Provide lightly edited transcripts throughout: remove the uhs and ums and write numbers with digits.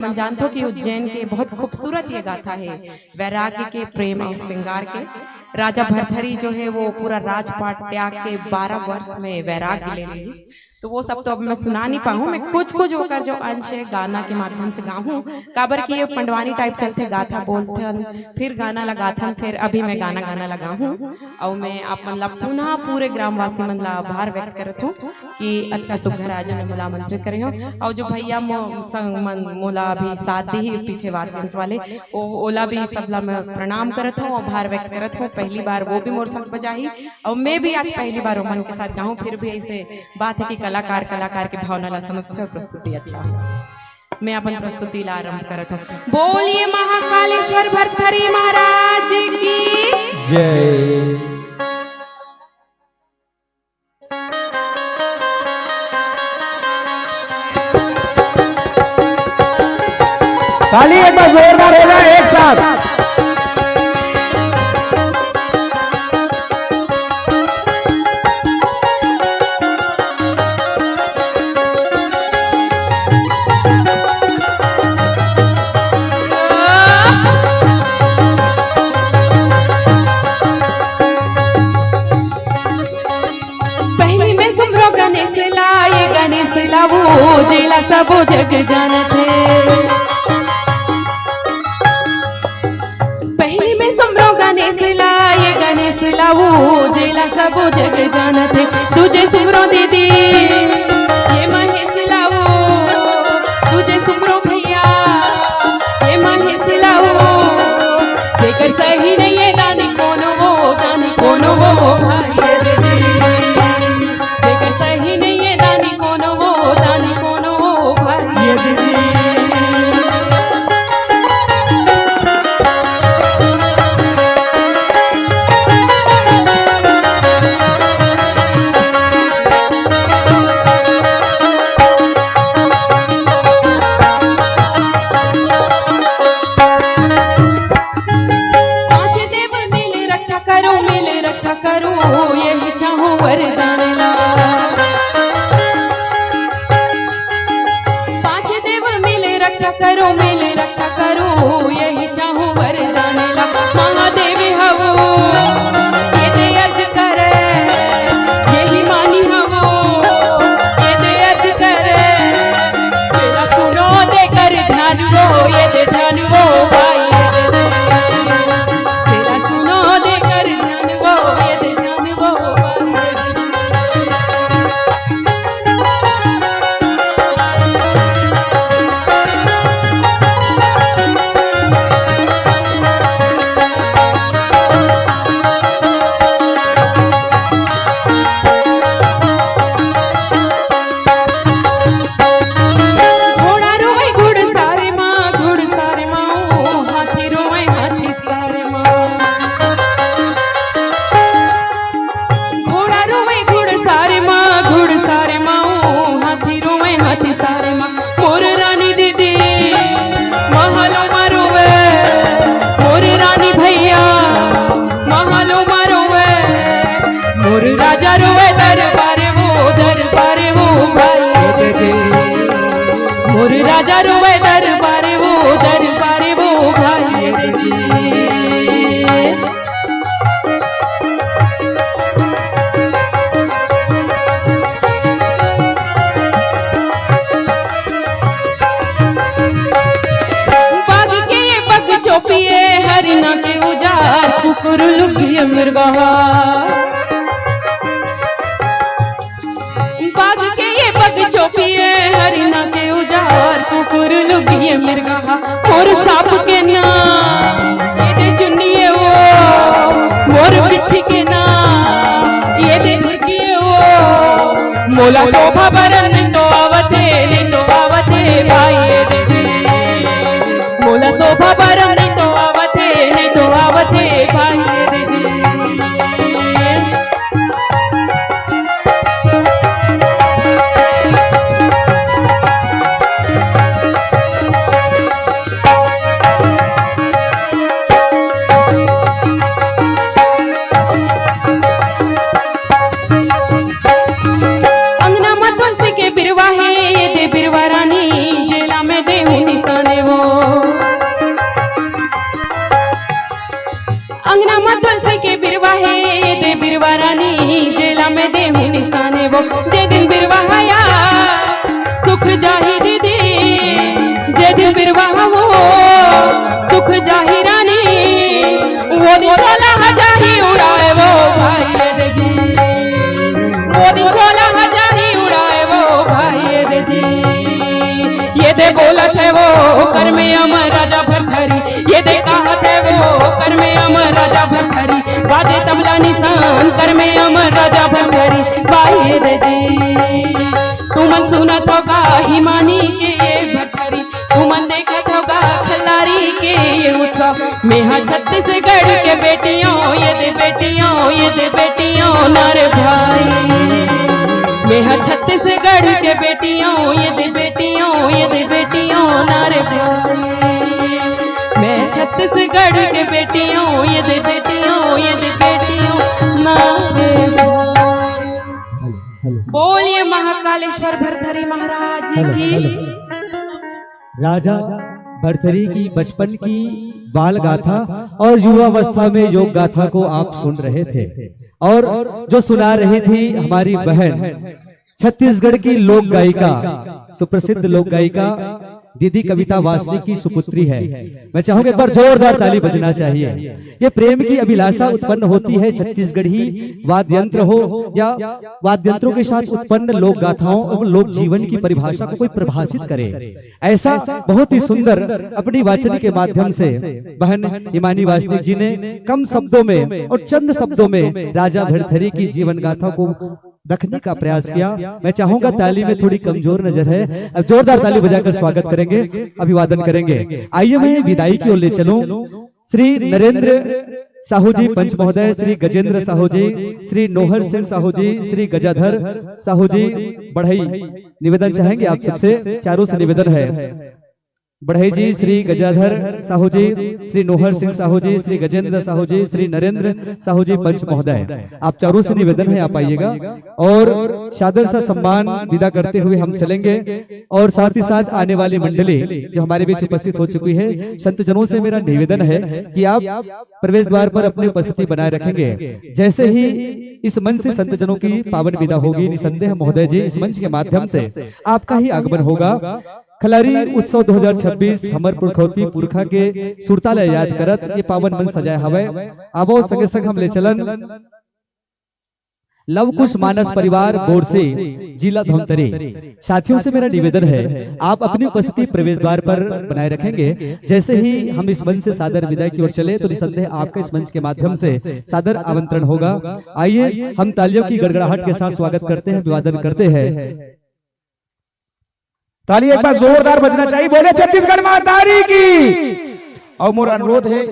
हम जानते हो कि उज्जैन के बहुत खूबसूरत ये गाथा है वैराग्य के, प्रेम और श्रृंगार के। राजा भरथरी जो है वो पूरा राजपाट त्याग के 12 वर्ष में वैराग्य ले ली, तो वो सब तो अब मैं सुना नहीं पाऊँ। मैं कुछ कुछ होकर जो अंश है गाना के माध्यम से गाऊँ, काबर की ये पंडवानी टाइप चलते गाथा बोलते फिर गाना लगाथन, फिर अभी मैं गाना लगा हूँ और मैं आप मतलब पुनः पूरे ग्रामवासी मन ला आभार व्यक्त करत हूँ कि अतका सुघर आज ने मोला आमंत्रित करे हो। और जो भैया मोला भी साथ दी पीछे वाद्य यंत्र वाले ओला भी सबला मैं प्रणाम करत हूँ, आभार व्यक्त करत हूँ। पहली बार वो भी मोर संग बजाही और मैं भी आज पहली बार मन के साथ गाऊँ। फिर भी ऐसे बात है कि कलाकार के भावना ला समझते और प्रस्तुति अच्छा हो। मैं अपन प्रस्तुति ला आरंभ करत हूँ। बोलिए महाकालेश्वर भरथरी महाराज की जय। ताली एक बार जोरदार हो जाए एक साथ। गणेश लावो जेला सबो जग जानत है। पहली में समरो गणेश लाए गणेश लावो जेला सबो जग जानत है। तुझे सुमरो दीदी ये महेश लावो, तुझे सुमरो भैया ये महेश लावो। लेकर सही नहीं है दानी कोनो वो भाई दीदी, लेकर सही नहीं है दानी कोनो वो भाई दीदी। करो यही चाहूं वरदान ला, पांच देव मिले रक्षा करो यही चाहूं वरदान ला। महादेवी हवो ये दे अर्ज करे, यही मानी हवो ये दे अर्ज करे। तेरा सुनो दे कर ध्यान वो ये दे ध्यान वो भाई, राजा रोवे दरबार वो भाई, मोर राजा रोवे दरबार वो भाई। बाग के ये पग चोपिए हरिना के उजार कुकुर लुभिए मृगा, चोपिए हरिना के उजार कुकुर लुगिए मिर्गा। मोर सांप के ना ये दे चुन्निए वो, मोर बिच्छी के ना ये दे मुर्गिए वो। मोला शोभा बरन तो आवते भाई दीदी, मोला शोभा बरन नहीं तो आवते भाई दीदी। जे दिन बिरवाया सुख जाही दीदी, जे दिन बिरवाहा वो सुख जाही रानी, वो दिन चोला जाही उड़ाए वो भाई दे जी, वो दिन चोला जाही उड़ाए वो भाई दे जी। ये दे बोलत है वो कर में अमर राजा भरथरी, ये दे कहत है वो कर में अमर राजा भरथरी, बाजे तबला निशान कर में अमर राजा भरथरी भाई दे जी। तुमन सुनत होगा हिमानी के ये भरथरी, तुमन देखत होगा खल्लारी के ये उत्सव, मेहा छत्तीसगढ़ के बेटियों ये दे बेटियों, ये दे बेटियों नारे भाई, मेहा छत्तीसगढ़ के बेटियों ये दे बेटियों, ये दे बेटियों नारे भाई, मैं छत्तीसगढ़ के बेटियों ये दे बेटियों, ये दे बेटियों नारे भाई। बोलिए महाकालेश्वर भरथरी महाराज की। राजा भरथरी की बचपन की बाल गाथा और युवावस्था में योग गाथा को आप सुन रहे थे, और जो सुना रही थी हमारी बहन छत्तीसगढ़ की लोक गायिका, सुप्रसिद्ध लोक गायिका दीदी कविता वासनिक की सुपुत्री है। मैं चाहूंगा एक बार जोरदार ताली बजना चाहिए। ये प्रेम की अभिलाषा उत्पन्न होती है छत्तीसगढ़ी वाद्य यंत्र हो या वाद्य यंत्रों के साथ उत्पन्न लोक गाथाओं और लोक जीवन की परिभाषा को कोई परिभाषित करे, ऐसा बहुत ही सुंदर अपनी वाचन के माध्यम से बहन हिमानी वासनिक जी ने कम शब्दों में और चंद शब्दों में राजा भरथरी की जीवन गाथा को रखने का प्रयास किया। मैं चाहूंगा ताली में थोड़ी कमजोर नजर है, अब जोरदार ताली बजाकर स्वागत करेंगे, अभिवादन करेंगे। आइए मैं विदाई की ओर ले चलूं। श्री नरेंद्र साहू जी पंच महोदय, श्री गजेंद्र साहू जी, श्री नोहर सिंह साहू जी, श्री गजाधर साहू जी बढ़ई, निवेदन चाहेंगे आप सबसे, चारों से निवेदन है। बढ़ई जी, श्री गजाधर साहू जी, श्री नोहर सिंह साहू जी, श्री गजेंद्र साहू जी, श्री नरेंद्र साहू जी पंच महोदय, आप चारों से निवेदन है आप आइएगा और सादर सा सम्मान विदा करते हुए हम चलेंगे। और साथ ही साथ आने वाली मंडली जो हमारे बीच उपस्थित हो चुकी है, संत जनों से मेरा निवेदन है कि आप प्रवेश द्वार पर अपनी उपस्थिति बनाए रखेंगे। जैसे ही इस मंच से संत जनों की पावन विदा होगी, निसंदेह महोदय जी इस मंच के माध्यम से आपका ही आगमन होगा। खलारी उत्सव 2026 हमर पुरखौती पुरखा के सुरताल याद करत ये पावन मन सजाए हवे। आवो संगे संग हम ले चलन लव कुश मानस परिवार बोर्ड से जिला धमतरी। साथियों से मेरा निवेदन है आप अपनी उपस्थिति प्रवेश द्वार पर बनाए रखेंगे। जैसे ही हम इस मंच से सादर विदाई की ओर चले तो निसंदेह आपका इस मंच के माध्यम से सादर आमंत्रण होगा। आइए हम तालियों की गड़गड़ाहट के साथ स्वागत करते हैं, अभिवादन करते हैं। ताली एक बार जोरदार बजना चाहिए, बोले छत्तीसगढ़ मातारी की। और मोर अनुरोध है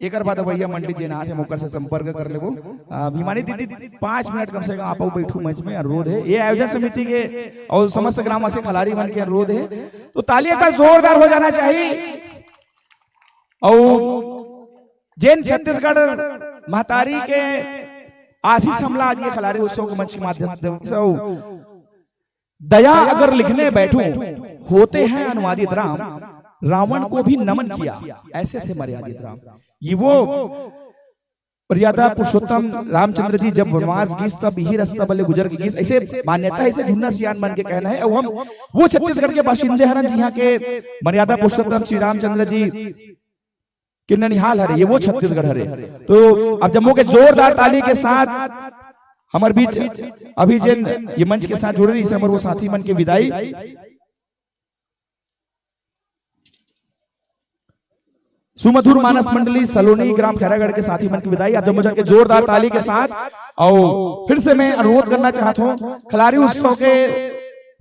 एक बात भैया मंडी जी नाथ है मुकर से संपर्क कर लेबो। भीमानी दीदी 5 मिनट कम से कम आप बैठू मंच में, अनुरोध है ये आयोजन समिति के और समस्त ग्रामवासी खलारी मन के अनुरोध है, तो ताली एक बार जोरदार हो जाना चाहिए। और जैन छत्तीसगढ़ महतारी के आशीष हमला आज ये खलारी उत्सव के मंच के माध्यम से दया अगर लिखने बैठूं होते हैं अनुवादित राम, रावण को भी नमन किया ऐसे थे मर्यादित राम। ये वो मर्यादा पुरुषोत्तम रामचंद्र जी जब वनवास गीस तब ही रास्ता बल्ले गुजर के गीस, ऐसे मान्यता है, ऐसे झुन्ना सियान बन के कहना है। और हम वो छत्तीसगढ़ के बाशिंदे हरन जी यहाँ के मर्यादा पुरुषोत्तम श्री रामचंद्र जी कि ननिहाल हरे, ये वो छत्तीसगढ़ हरे। तो अब जम्मू के जोरदार ताली के साथ हमारे बीच अभी जिन ये मंच के साथ जुड़े रही वो साथी मन के विदाई। सुमधुर मानस मंडली सलोनी ग्राम खैरागढ़ के साथी मन की विदाई आप जम्मू जन के जोरदार ताली के साथ। और फिर से मैं अनुरोध करना चाहता हूँ खलारी उत्सव के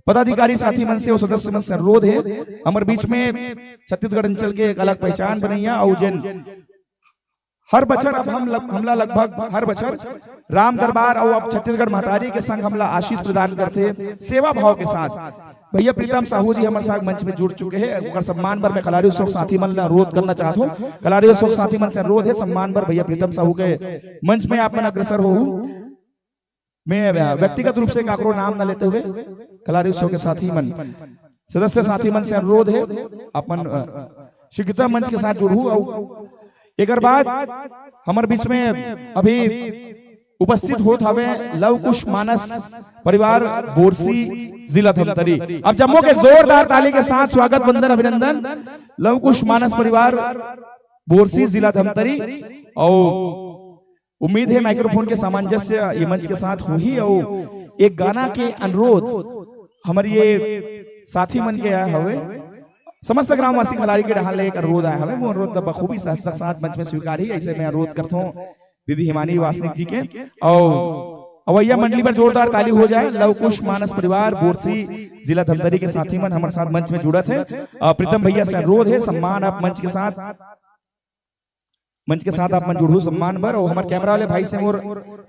पदाधिकारी साथी मन से और सदस्य मन से अनुरोध है, हमारे बीच में छत्तीसगढ़ अंचल के एक अलग पहचान बनैया और जिन हर बछर अब हमला लगभग हर बछर राम दरबार और अब छत्तीसगढ़ महतारी के संग हमला आशीष प्रदान करते सेवा भाव के साथ। भैया प्रीतम साहू जी हमारे साथ मंच में जुड़ चुके हैं, सम्मान पर मैं खलारी उत्सव साथी मन अनुरोध करना चाहता हूँ। खलारी उत्सव साथी मन से अनुरोध है सम्मान पर भैया प्रीतम साहू के मंच में आप मन अग्रसर हो। मैं व्यक्तिगत रूप से काकरो नाम न लेते हुए खलारी उत्सव के साथी मन सदस्य साथी मन से अनुरोध है अपन शीघ्रता मंच के साथ जुड़ू। और एक बाद हमारे बीच में अभी उपस्थित होत हवे लव कुश मानस परिवार बोरसी जिला धमतरी। अब जम्मू के जोरदार ताली के साथ स्वागत वंदन अभिनंदन लव कुश मानस परिवार बोरसी जिला धमतरी। और उम्मीद है माइक्रोफोन के सामंजस्य ये मंच के साथ हुई। और एक गाना के अनुरोध हमारे ये साथी मन के आया हवे, समस्त ग्रामवासी खिलाड़ी के डहाल एक अनुरोध आया हवे। वो अनुरोध बखूबी साथ मंच में स्वीकार ही। ऐसे मैं अनुरोध करता हूँ दीदी हिमानी वासनिक जी के और अवैया मंडली पर जोरदार ताली हो जाए। लव कुश मानस परिवार बोरसी जिला धमतरी के साथी मन हमारे साथ मंच में जुड़ा थे। प्रीतम भैया से अनुरोध है सम्मान आप मंच के साथ आप मन जुड़ू सम्मान पर। और हमारे कैमरा वाले भाई से और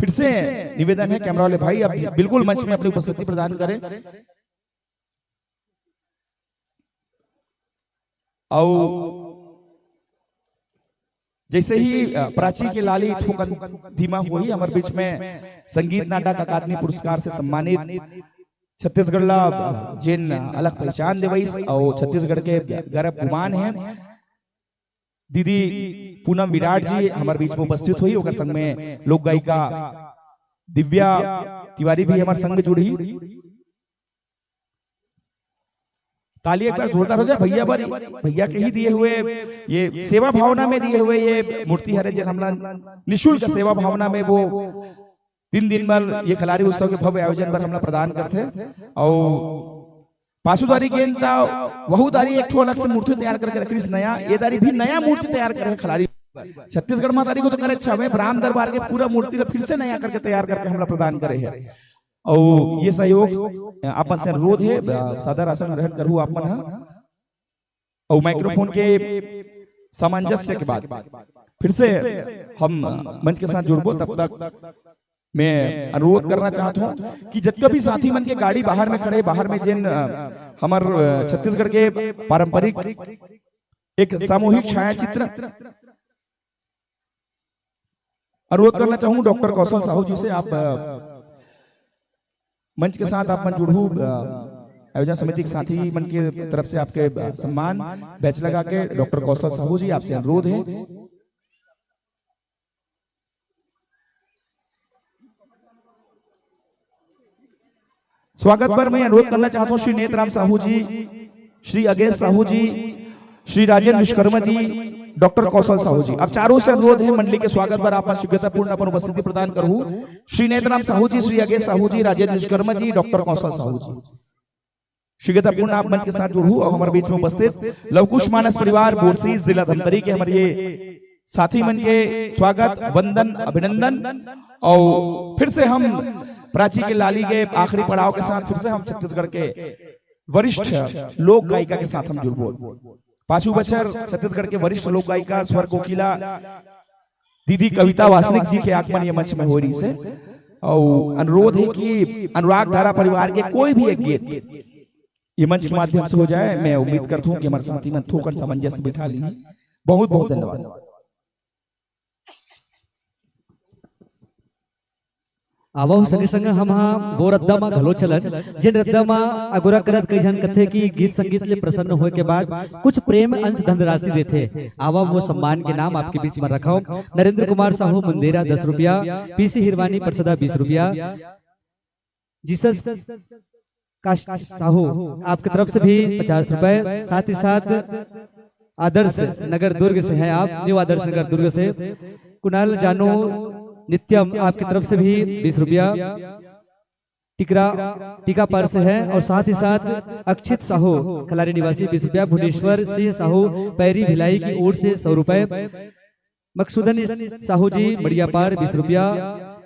फिर से निवेदन है कैमरा वाले भाई आप बिल्कुल मंच में अपनी उपस्थिति प्रदान करें। और जैसे ही प्राची के लाली थोकन धीमा हुई हमारे बीच में संगीत नाटक अकादमी पुरस्कार से सम्मानित छत्तीसगढ़ ला जिन अलग पहचान देवईस और छत्तीसगढ़ के गर्व गुमान है दीदी पूनम विराट जी हमारे बीच में उपस्थित हुई। और संग में लोक गायिका दिव्या तिवारी भी हमारे संग जुड़ी। ताली एक बार जोरदार हो जाए भैया पर। भैया के ही दिए हुए ये सेवा भावना में दिए हुए ये मूर्ति हरे जन हमला निःशुल्क सेवा भावना में वो 3 दिन पर ये खिलाड़ी उत्सव के भव्य आयोजन पर हमला प्रदान करते। और पासुदारी गेंद वहु दारी एक अलग से मूर्ति तैयार करके रखी नया ये दारी भी नया मूर्ति तैयार करे खिलाड़ी छत्तीसगढ़ में तारी को तो करे अच्छा ब्राह्म दरबार के पूरा मूर्ति फिर से नया करके तैयार करके हमला प्रदान करे है। और ये सहयोग आपन से अनुरोध है सादर आसन ग्रहण करूँ आपन है। और माइक्रोफोन के सामंजस्य के बाद फिर से हम मंच के साथ जुड़बो। तब तक मैं अनुरोध करना चाहता हूँ कि जितने भी साथी मन के गाड़ी बाहर में खड़े बाहर में जिन हमार छत्तीसगढ़ के पारंपरिक एक सामूहिक छायाचित्र अनुरोध करना चाहूँ डॉक्टर कौशल साहू जी से आप मंच के साथ आप मन जुड़ू। आयोजन समिति के साथी मन के तरफ से आपके सम्मान बैच लगा के डॉक्टर कौशल साहू जी आपसे अनुरोध है। स्वागत पर मैं अनुरोध करना चाहता हूँ श्री नेतराम साहू जी, श्री अगेश साहू जी, श्री राजेंद्र विश्वकर्मा जी, डॉक्टर कौशल साहू जी। अब चारों से अनुरोध है मंडली के स्वागत पर आप शीघ्रतापूर्ण अपन उपस्थिति प्रदान करूँ। श्री नेतराम साहू जी, श्री अगेश साहू जी, राजेंद्र विश्वकर्मा जी, डॉक्टर कौशल साहू जी शीघ्रतापूर्ण आप मंच के साथ जुड़ू। और हमारे बीच में उपस्थित लवकुश मानस परिवार बोरसी जिला धमतरी के हमारे ये साथी मन के स्वागत वंदन अभिनंदन। और फिर से हम प्राची के लाली के आखिरी पड़ाव के साथ फिर से हम छत्तीसगढ़ के वरिष्ठ लोक गायिका के साथ हम जुड़बो। 5 बछर छत्तीसगढ़ के वरिष्ठ लोक गायिका स्वर कोकिला दीदी कविता वासनिक जी के आगमन ये मंच में हो रही से। और अनुरोध है कि अनुराग धारा परिवार के कोई भी एक गीत ये मंच के माध्यम से हो जाए। मैं उम्मीद करता हूँ कि हमारे साथी में थोकन सामंजस्य बिठा ली। बहुत बहुत धन्यवाद। आवाहु संगे संग हम वो रद्दा मा घलो चलन जिन रद्दा मा अगुरा करत कई जन कथे कि गीत संगीत ले प्रसन्न होए के बाद कुछ प्रेम अंश धनराशि देते। आवा वो सम्मान के नाम आपके बीच में रखा हूं। नरेंद्र कुमार साहू मंदेरा 10 रुपया, पीसी हिरवानी परसदा 20 रुपया, जीसस का साहू आपकी तरफ से भी 50 रुपए, साथ ही साथ आदर्श नगर दुर्ग से है आप, न्यू आदर्श नगर दुर्ग से कुणाल जानू नित्यम आपकी तरफ से भी 20 रुपया, टीका पर से है। और साथ ही साथ अक्षित साहू खलारी निवासी 20 रुपया, भुवनेश्वर सिंह साहू पैरी भिलाई की ओर से 100 रुपए, मकसूदन साहू जी बढ़िया पार 20 रुपया,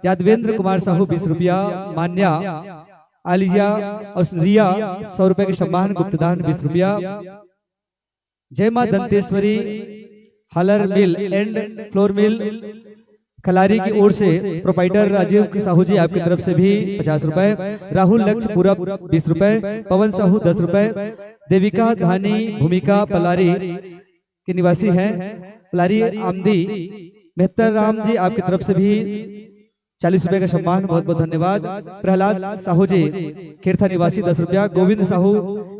यादवेंद्र कुमार साहू 20 रुपया, मान्या आलिया और रिया 100 रुपए के सम्मान गुप्तदान 20 रुपया, जय मां Danteshwari huller mill and flour mill Khalari की ओर से प्रोपाइटर राजीव साहू जी आपकी तरफ से भी 50 रुपए, राहुल लक्ष्य पूरब 20 रुपए, पवन साहू 10 रुपए, देविका धानी भूमिका पलारी के निवासी हैं, पलारी आमदी मेहतर राम जी आपकी तरफ से भी 40 रुपए का सम्मान, बहुत बहुत धन्यवाद। प्रहलाद साहू जी खेरथा निवासी 10 रुपया, गोविंद साहू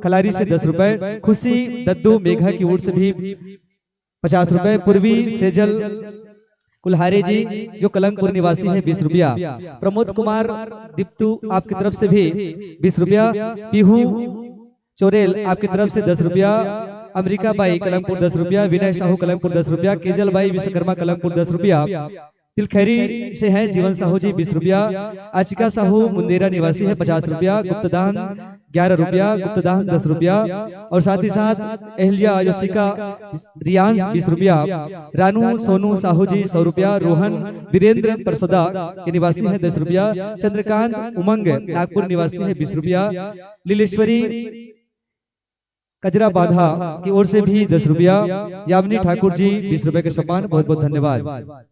खलारी से 10 रुपए, खुशी दद्दू मेघा की ओर से भी 50 रुपए। पूर्वी सेजल कुल्हारे जी जो कलंकपुर निवासी है 20 रुपया। प्रमोद कुमार दीप्तू आपकी तरफ से भी 20 रुपया। पीहू चोरेल आपकी तरफ से 10 रुपया। अमरीका बाई कलंकपुर 10 रुपया। विनय साहू कलंकपुर 10 रुपया। केजल बाई विश्वकर्मा कलंकपुर 10 रुपया। तिलखैरी से है जीवन साहू जी 20 रुपया। आचिका साहू मुंदेरा निवासी है 50 रुपया। गुप्तदान 11 रुपया। गुप्तदान 10 रुपया। और साथ ही साथ अहल्या योशिका रियांश 20 रुपया। रानू सोनू साहू जी 100 रुपया। रोहन वीरेंद्र परसदा के निवासी है 10 रुपया। चंद्रकांत उमंग नागपुर निवासी है 20 रुपया। लीलेश्वरी कजरा बाधा की ओर से भी 10 रुपया। यामिनी ठाकुर जी 20 रुपए के सम्मान, बहुत बहुत धन्यवाद।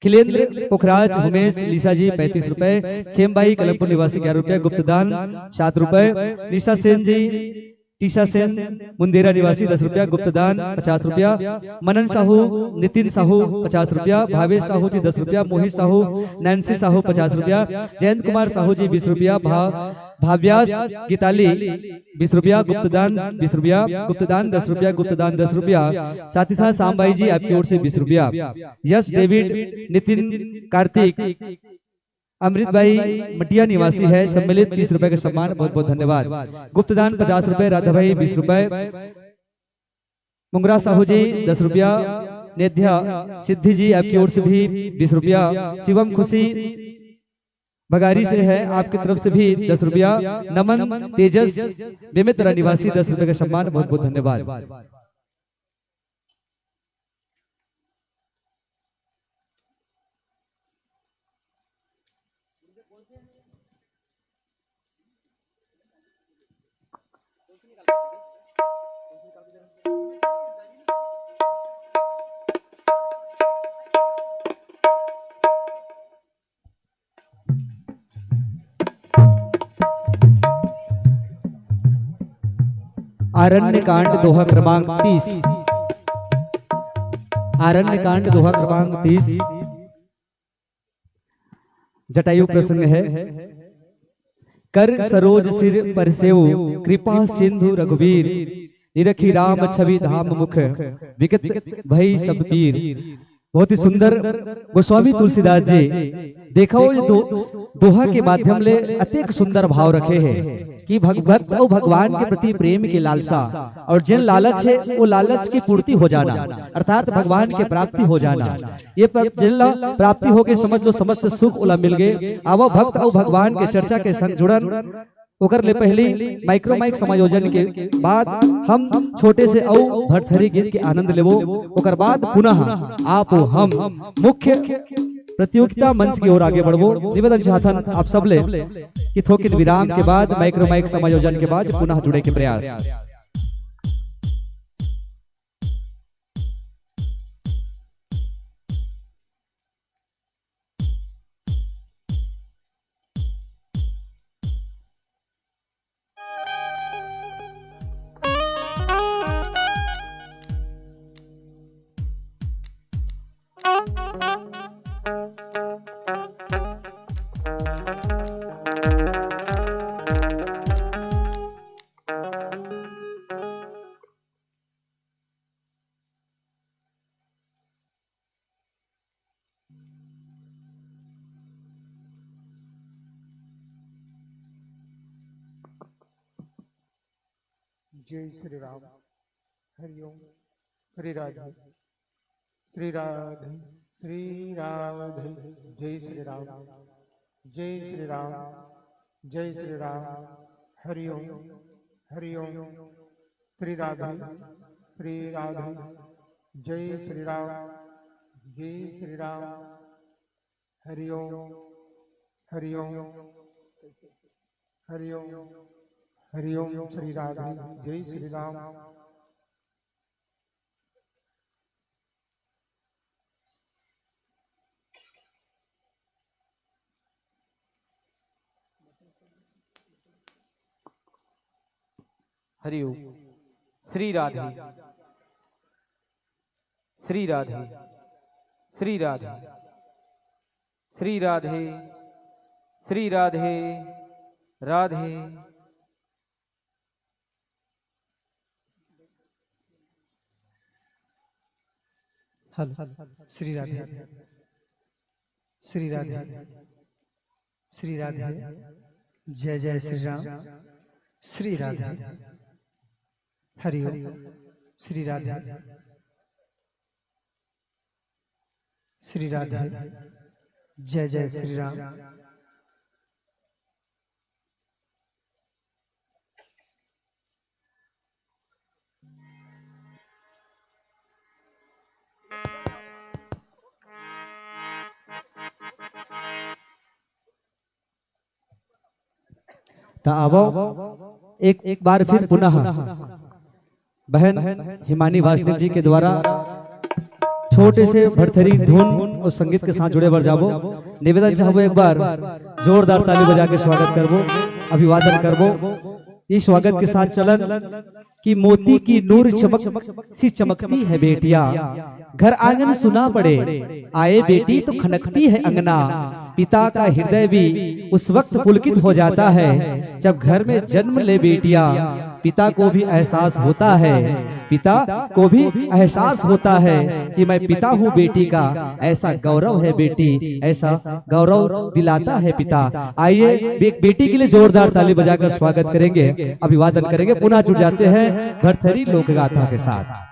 खिलेंद्र पोखराज उमेश लीसा जी 35 रुपए। खेमबाई कलमपुर निवासी 11 रुपए। गुप्तदान 7 रुपए। निशा सेन जी टीशा सेन मुंदेरा निवासी 10 रुपया। गुप्तदान 50 रुपया। मनन साहू नितिन साहू 50 रुपया। भावेश साहू जी 10 रुपया। मोहित साहू नैन्सी साहू 50 रुपया। जयंत कुमार साहू जी 20 रुपया। भाव्यास गीताली 20 रुपया। गुप्तदान 20 रुपया। गुप्तदान 10 रुपया। गुप्तदान 10 रुपया। साथ ही साथ सामबाई जी आपकी ओर से 20 रुपया। यश डेविड नितिन कार्तिक अमृत भाई मटिया निवासी है सम्मिलित 30 रुपए के सम्मान, बहुत बहुत धन्यवाद। गुप्तदान 50 रुपए। राधा भाई 20 रुपए। मुंगरा साहू जी 10 रुपया। नेध्या सिद्धि जी आपकी ओर से भी 20 रुपया। शिवम खुशी बगारी से है आपकी तरफ से भी 10 रुपया। नमन तेजस बेमित्रा निवासी 10 रुपए का सम्मान, बहुत बहुत धन्यवाद। आरण्य कांड दोहा क्रमांक 30। आरण्य कांड दोहा क्रमांक 30 जटायु प्रसंग है। कर सरोज सिर परसेऊ कृपा सिंधु रघुवीर। निरखी राम छवि धाम मुख विकट भई सब पीर। बहुत ही सुंदर गोस्वामी तुलसीदास जी देखो ये दोहा के माध्यम ले अत्यंत सुंदर भाव रखे हैं कि भक्त और भगवान के प्रति प्रेम की लालसा और जिन लालच है वो लालच की पूर्ति हो जाना, अर्थात भगवान के प्राप्ति हो जाना। ये जिन प्राप्ति हो गई समझ लो समस्त सुख उला मिल गए। अब भक्त और भगवान के चर्चा के संग जुड़न ओकर ले पहले माइक्रोमाइक समायोजन के बाद हम छोटे से औ भरथरी गीत के आनंद लेवो। ओकर बाद पुनः आप हम मुख्य प्रतियोगिता मंच की ओर आगे बढ़वो। निवेदन चाहतन आप सब ले कि थोकिन विराम के बाद माइक्रोमाइक समायोजन के बाद पुनः जुड़े के प्रयास। जय श्री राम। हरिओम। श्री राधे श्री राधे श्री राधे। जय श्री राम। जय श्री राम। जय श्री राम। हरिओम हरिओम। श्री राधे श्री राधे। जय श्री राम। जय श्री राम। हरिओम हरिओम हरिओम हरिओम। श्री राधे। जय श्री राम। हरिओम। श्री राधे श्री राधे श्री राधे श्री राधे श्री राधे राधे। श्री राधे श्री राधे श्री राधे जय जय श्री राम श्री राधे हरिओम श्री राधे श्री राधे जय जय श्री राम। तो आवो एक बार फिर पुनः बहन हिमानी वासनिक जी के द्वारा छोटे से भरथरी धुन और संगीत के साथ जुड़े बर जाबो। निवेदन चाहबो एक बार जोरदार ताली बजा के स्वागत करबो, अभिवादन करबो। इस स्वागत के साथ चलन कि मोती की नूर चमक सी चमकती है बेटिया, घर आंगन सुना पड़े आए बेटी तो खनकती है अंगना। पिता का हृदय भी उस वक्त पुलकित हो जाता है जब घर में जन्म ले बेटिया। पिता को भी एहसास होता है, पिता को भी एहसास होता है कि मैं पिता हूँ बेटी का। ऐसा गौरव है बेटी, ऐसा गौरव दिलाता है पिता। आइए एक बेटी के लिए जोरदार ताली बजाकर स्वागत करेंगे, अभिवादन करेंगे। पुनः जुड़ जाते हैं भरथरी लोक गाथा के साथ।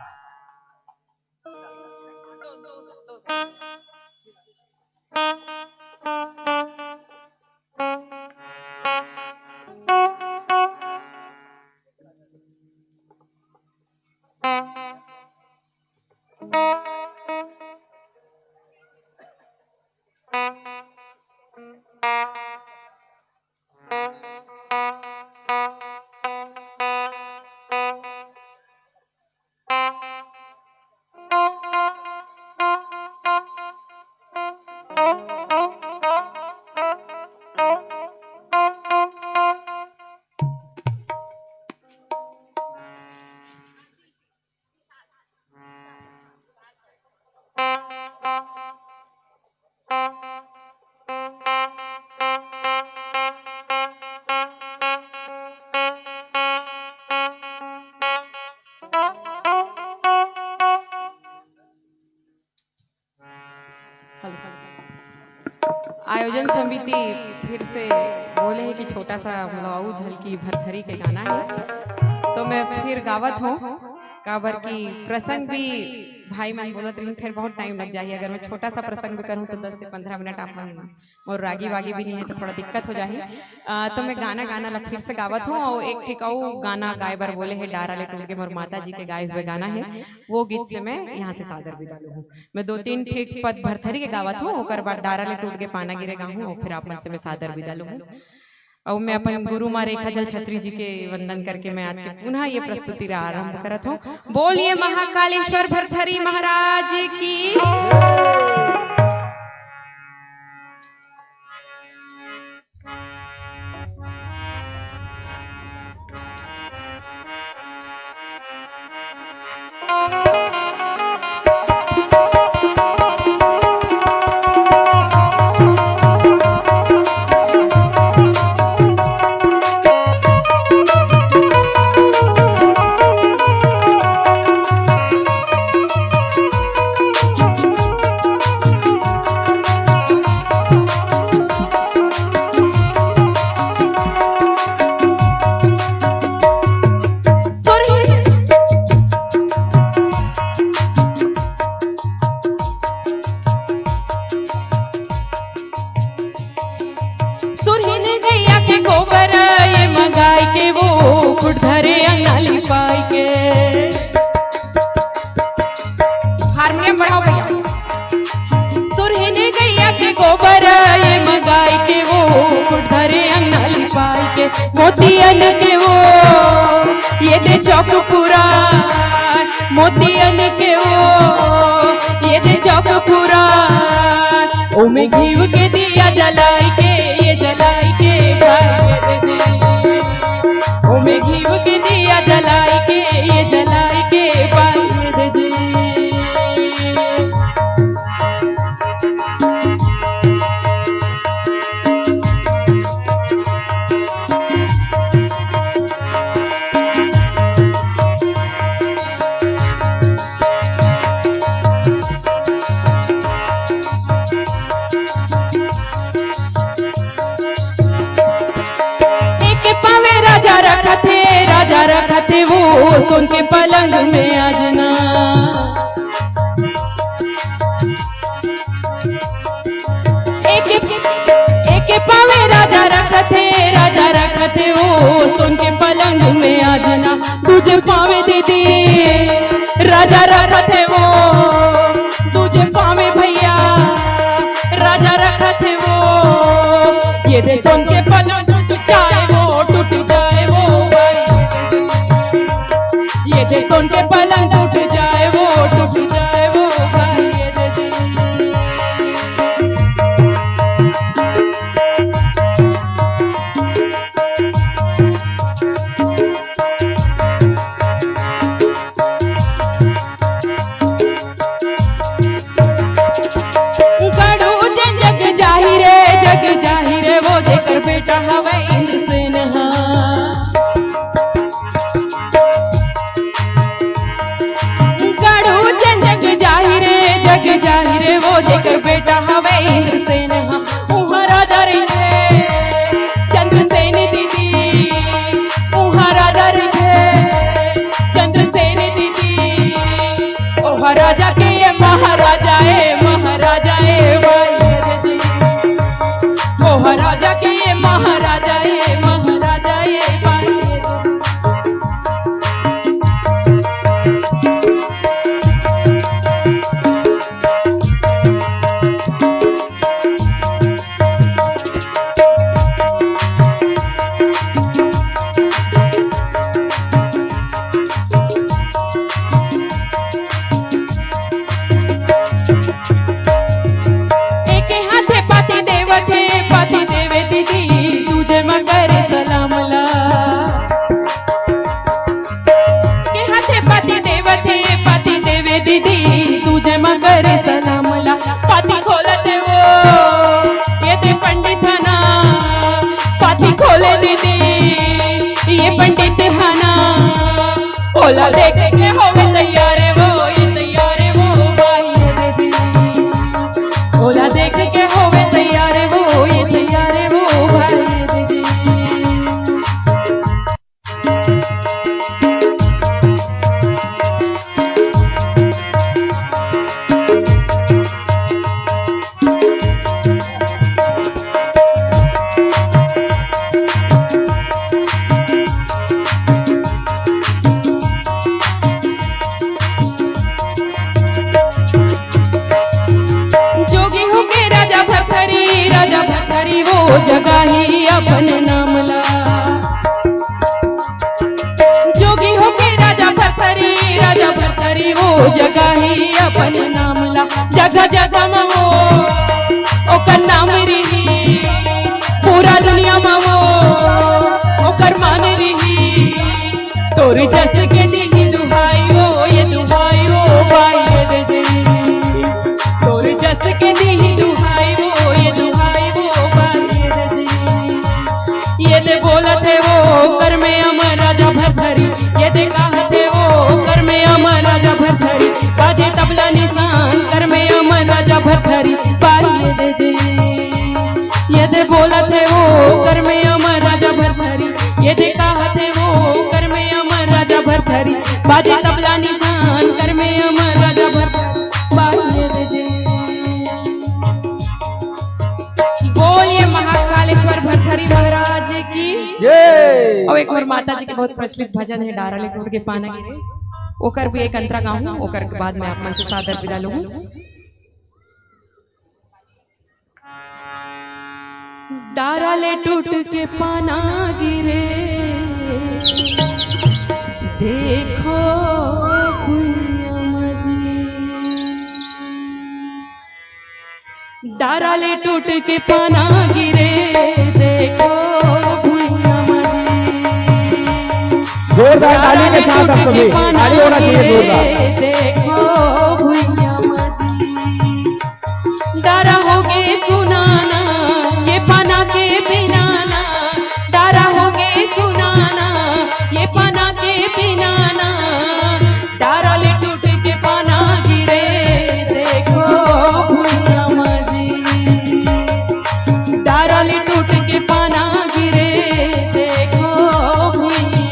आयोजन समिति फिर से बोले है कि छोटा सा मलाऊ झलकी भरथरी के गाना है, तो मैं फिर गावत हूँ। काबर की प्रसंग भी भाई मन बोलत रही, फिर बहुत टाइम लग जाए। अगर मैं छोटा सा प्रसंग भी करूँ तो 10 से 15 मिनट आप और रागी वागी भी नहीं है तो थोड़ा दिक्कत हो जाए। तो मैं गाना ला फिर से गावत हूँ। और एक ठिकाऊ गाना गाए बर बोले है, डारा ले टूट के मोर माता जी के गाए हुए गाना है, वो गीत से मैं यहाँ से सादर विदा लूँ। मैं 2-3 ठीक पद भरथरी के गावत हूँ, और बाद डारा ले टूट के पाना गिरे गाऊँ, और फिर आप मन से मैं सादर विदा लूँ। और मैं अपन गुरु माँ रेखा जल छत्री जी के वंदन करके मैं आज के पुनः ये प्रस्तुति आरंभ करत हूँ। बोलिए महाकालेश्वर भरथरी महाराज की। हारमोनियम बढ़ाओ भैया। सुरहिने गैया के गोबर ये मंगाई के वो धरे अंगना लिपाई के, मोतियन के वो ये दे चौक पूरा, मोतियन के वो ये दे चौक पूरा। ओमे घीव के दिया जलाई के, ये जलाई के ओमे घीव के दिया जलाई के, ये जलाई के पाए दे। रखा थे राजा रखा थे वो सोन के पलंग में आजना। एक पावे राजा रखा थे वो सोन के पलंग में आजना। तुझे पावे दीदी राजा रखा थे वो, तुझे पावे भैया राजा रखा थे वो। ये दे सोन के पलंग टूट जाए वो भाई, ये दे सोन के पलंग टूट जाए वो भाई। ये दे दी जग जाहिर वो देकर बेटा हवे इंद्रसेन। गढ़ू जग जाहिर वो देकर बेटा हवे इंद्रसेन। राजा रहे चंद्रसेन दीदी, राजा रहे चंद्रसेन दीदी। ओह राजा के महाराजा भाई, महाराजा के ये महाराजा ये भाई। पाती देवे दीदी तुझे मगर सलाम ला। के हाथे पाती देवे दीदी तुझे मगर सलाम ला। पाती खोलते वो ये ते पंडित हना, पाती खोले दीदी ये पंडित हना। ओला देख के होवे तैयार वो, ये तैयार वो भाई। ओला देख के होवे तैयार वो, ये तैयार वो भाई। वो जगह ही अपन नाम ला। जोगी होके राजा भरथरी वो जगह ही अपन नाम ला। जगह जगह में वो ओकर नाम रही, पूरा दुनिया में वो ओकर मान रही। तोर जस के दी दुहाई वो, ये दुहाई वो भाई। ये दे तोर जस के दी दुहाई वो, ये दुहाई वो भाई। ये दे बोला थे वो कर में अमर राजा भरथरी, ये दे कहा थे वो कर में अमर राजा भरथरी। बाजे तबला निशान कर में अमर राजा भरथरी भाई। ये दे बोला थे वो कर में अमर राजा भरथरी, ये दे कहा थे वो कर में अमर राजा भरथरी। बाजे तबला निशान कर में अमर राजा भरथरी भाई। बोलिए महाकालेश्वर भरथरी महाराज की जय। और एक और माता जी के बहुत प्रचलित भजन है डारा ले टूट के पाना गिरे, ओकर भी एक अंतरा गाऊं, ओकर के बाद में आप मन से सादर विदा लूं। डारा ले टूट के पाना गिरे देखो भुइयां मजी। डारा ले टूट के पाना गिरे देखो भुइयां मजी। जोरदार ताली के साथ आप सभी, ताली होना चाहिए जोरदार। देखो भुइयां मजी। डारा होगे सुनाना ये पाना के बिना ना, डारा होगे सुनाना ये पाना के बिना ना। डारा ले टूट के पाना गिरे देखो भुइयां मजी। डारा ले टूट के पाना गिरे देखो भुइयां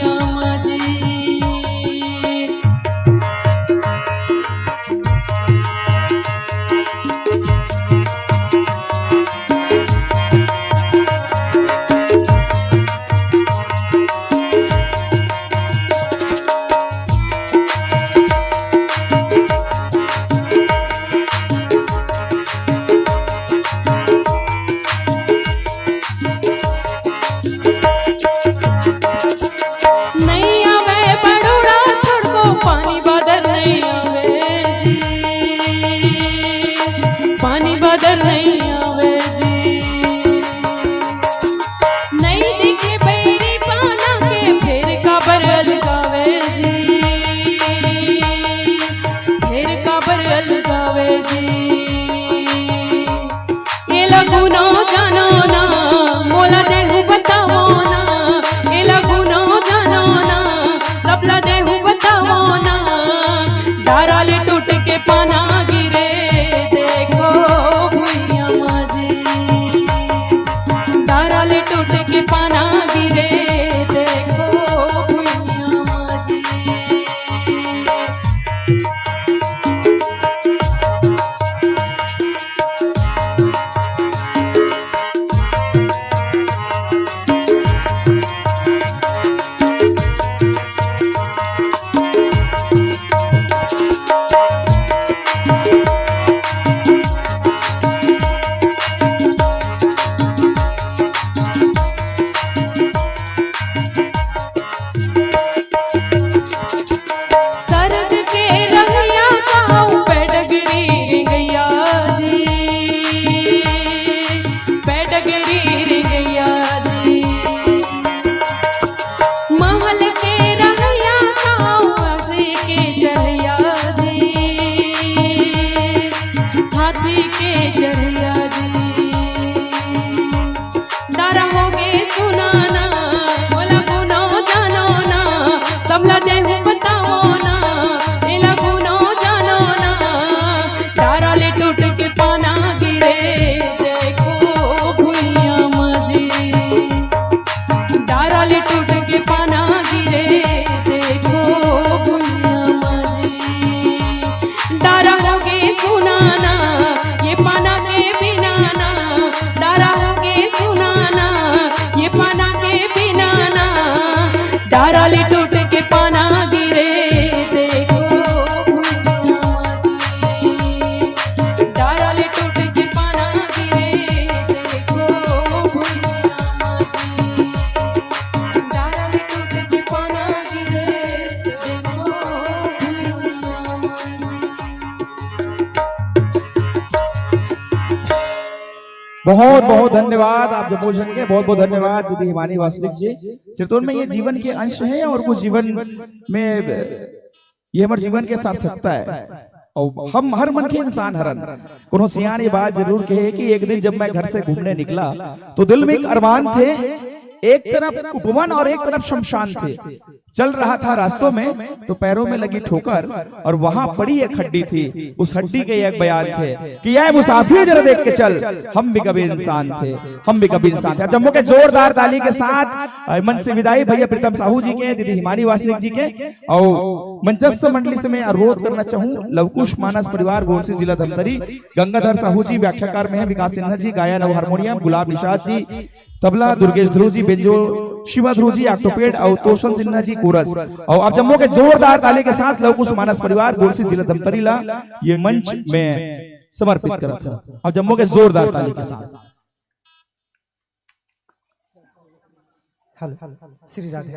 बहुत बहुत धन्यवाद आप जमोजन के, बहुत बहुत धन्यवाद दीदी हिमानी वासनिक जी। सिरतोन में ये जीवन के अंश है और वो जीवन में ये हमारे जीवन के सार्थकता है। और हम हर मन के इंसान हरन कोनो सियान ये बात जरूर कहे कि एक दिन जब मैं घर से घूमने निकला तो दिल में एक अरमान थे, एक तरफ उपवन और एक तरफ शमशान थे। चल रहा था रास्तों में तो पैरों में लगी ठोकर और वहां पड़ी एक हड्डी थी। उस हड्डी के एक बयान थे कि यह मुसाफिर जरा देख के चल, हम भी कभी इंसान थे, हम भी कभी इंसान थे। जम्मू के जोरदार ताली के साथ मन से विदाई भैया प्रीतम साहू जी के, दीदी हिमानी वासनिक जी के और मंचस्थ मंडली से मैं अनुरोध करना चाहूँ लवकुश मानस परिवार गोरसी जिला धमतरी, गंगाधर साहू जी व्याख्याकार में है, विकास सिन्हा जी गायन और हारमोनियम, गुलाब निषाद जी तबला, दुर्गेश ध्रुव जी बेंजो, शिवा ध्रुव जी ऑक्टोपेड और तोशन सिन्हा जी कोरस। और अब जम्मू के जोरदार ताली के साथ लवकुश मानस परिवार गोरसी जिला धमतरी ला ये मंच में समर्पित करते हैं। अब जम्मू के जोरदार ताली के साथ हेलो श्री राधे।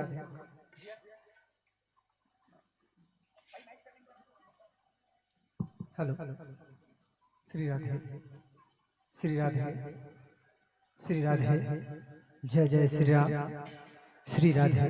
हेलो श्री राधे, श्री राधे, श्री राधे, जय जय श्री राम, श्री राधे।